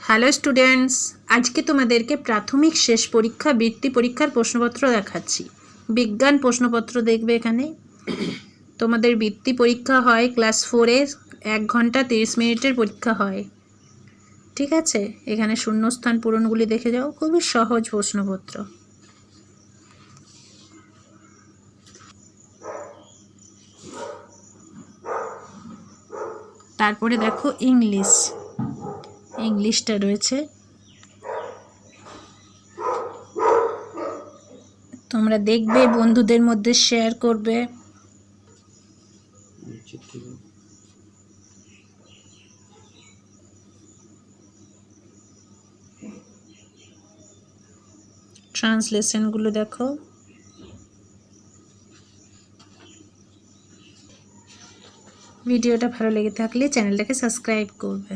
Hello students, আজকে তোমাদেরকে প্রাথমিক শেষ পরীক্ষা বৃত্তি পরীক্ষার প্রশ্নপত্র দেখাচ্ছি। বিজ্ঞান প্রশ্নপত্র দেখবে। এখানে তোমাদের বৃত্তি পরীক্ষা হয় ক্লাস 4-এ, 1 ঘন্টা 30 মিনিটের পরীক্ষা হয়। ঠিক আছে, এখানে শূন্যস্থান পূরণগুলি দেখে যাও, খুবই সহজ প্রশ্নপত্র। তারপরে দেখো ইংলিশটা রয়েছে। তোমরা দেখবে, বন্ধুদের মধ্যে শেয়ার করবে। ট্রান্সলেশনগুলো দেখো। ভিডিওটা ভালো লেগে থাকলে চ্যানেলটাকে সাবস্ক্রাইব করবে।